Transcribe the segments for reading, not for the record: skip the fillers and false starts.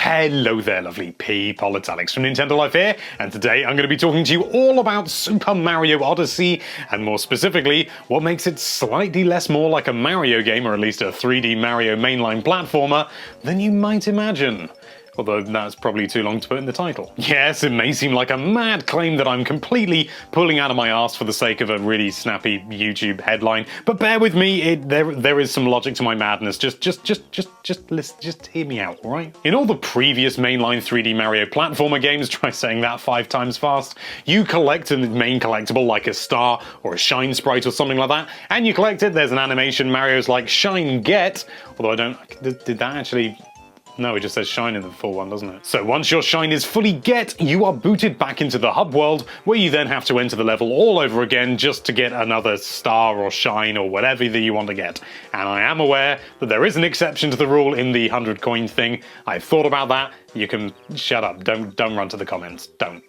Hello there, lovely people. It's Alex from Nintendo Life here, and today I'm going to be talking to you all about Super Mario Odyssey, and more specifically, what makes it slightly less more like a Mario game, or at least a 3D Mario mainline platformer, than you might imagine. Although that's probably too long to put in the title. Yes, it may seem like a mad claim that I'm completely pulling out of my arse for the sake of a really snappy YouTube headline, but bear with me, there is some logic to my madness. Just hear me out, alright? In all the previous mainline 3D Mario platformer games, try saying that 5 times fast, you collect a main collectible like a star or a shine sprite or something like that, and you collect it, there's an animation, Mario's like, shine get, although I don't, did that actually... No, it just says shine in the full one, doesn't it? So once your shine is fully get, you are booted back into the hub world, where you then have to enter the level all over again just to get another star or shine or whatever that you want to get. And I am aware that there is an exception to the rule in the 100 coin thing. I've thought about that. You can shut up. Don't run to the comments. Don't.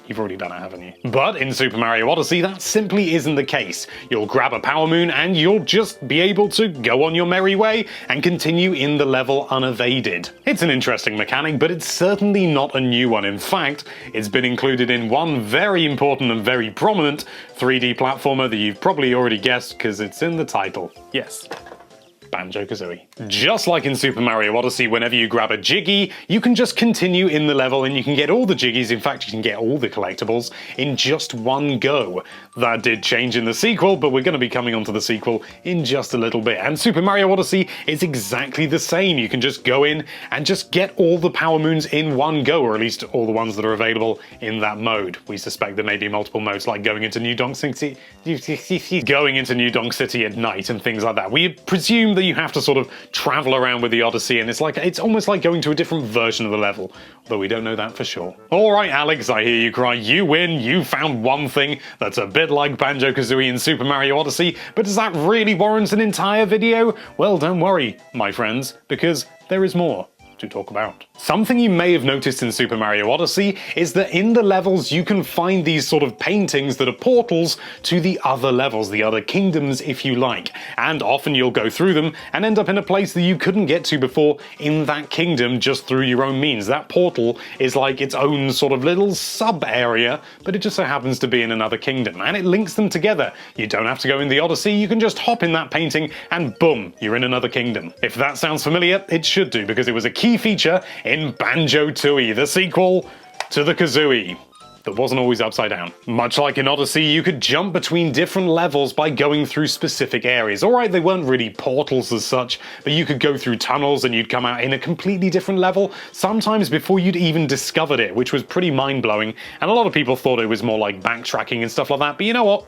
You've already done it, haven't you? But in Super Mario Odyssey, that simply isn't the case. You'll grab a Power Moon and you'll just be able to go on your merry way and continue in the level unevaded. It's an interesting mechanic, but it's certainly not a new one. In fact, it's been included in one very important and very prominent 3D platformer that you've probably already guessed because it's in the title. Yes. Banjo-Kazooie. Just like in Super Mario Odyssey, whenever you grab a Jiggy, you can just continue in the level and you can get all the Jiggies, in fact you can get all the collectibles, in just one go. That did change in the sequel, but we're going to be coming onto the sequel in just a little bit. And Super Mario Odyssey is exactly the same. You can just go in and just get all the Power Moons in one go, or at least all the ones that are available in that mode. We suspect there may be multiple modes, like going into New Donk City at night and things like that. We presume that you have to sort of travel around with the Odyssey, and it's almost like going to a different version of the level, although we don't know that for sure. Alright Alex, I hear you cry, you win, you found one thing that's a bit like Banjo-Kazooie in Super Mario Odyssey, but does that really warrant an entire video? Well, don't worry, my friends, because there is more to talk about. Something you may have noticed in Super Mario Odyssey is that in the levels you can find these sort of paintings that are portals to the other levels, the other kingdoms if you like, and often you'll go through them and end up in a place that you couldn't get to before in that kingdom just through your own means. That portal is like its own sort of little sub-area, but it just so happens to be in another kingdom, and it links them together. You don't have to go in the Odyssey, you can just hop in that painting and boom, you're in another kingdom. If that sounds familiar, it should do, because it was a key feature in Banjo-Tooie, the sequel to the Kazooie that wasn't always upside down. Much like in Odyssey, you could jump between different levels by going through specific areas. Alright, they weren't really portals as such, but you could go through tunnels and you'd come out in a completely different level, sometimes before you'd even discovered it, which was pretty mind-blowing, and a lot of people thought it was more like backtracking and stuff like that, but you know what?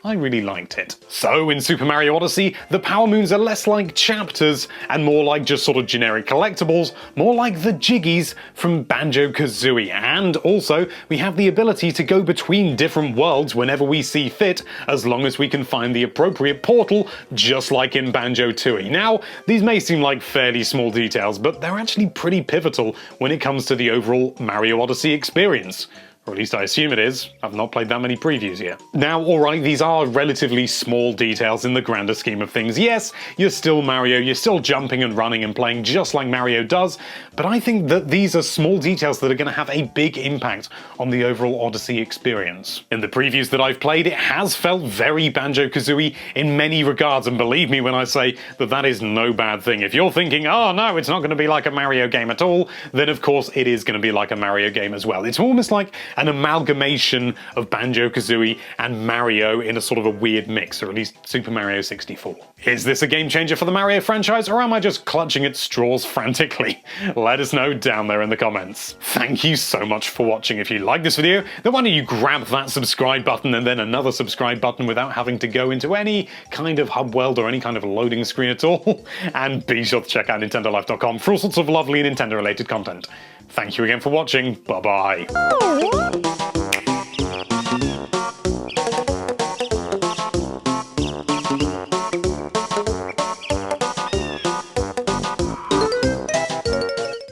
I really liked it. So in Super Mario Odyssey, the Power Moons are less like chapters and more like just sort of generic collectibles, more like the Jiggies from Banjo-Kazooie. And also, we have the ability to go between different worlds whenever we see fit, as long as we can find the appropriate portal, just like in Banjo-Tooie. Now, these may seem like fairly small details, but they're actually pretty pivotal when it comes to the overall Mario Odyssey experience. Or at least I assume it is. I've not played that many previews yet. Now, alright, these are relatively small details in the grander scheme of things. Yes, you're still Mario, you're still jumping and running and playing just like Mario does, but I think that these are small details that are going to have a big impact on the overall Odyssey experience. In the previews that I've played, it has felt very Banjo-Kazooie in many regards, and believe me when I say that that is no bad thing. If you're thinking, oh no, it's not going to be like a Mario game at all, then of course it is going to be like a Mario game as well. It's almost like an amalgamation of Banjo-Kazooie and Mario in a sort of a weird mix, or at least Super Mario 64. Is this a game changer for the Mario franchise, or am I just clutching at straws frantically? Let us know down there in the comments. Thank you so much for watching. If you like this video, then why don't you grab that subscribe button and then another subscribe button without having to go into any kind of hub world or any kind of loading screen at all. And be sure to check out NintendoLife.com for all sorts of lovely Nintendo related content. Thank you again for watching. Bye bye.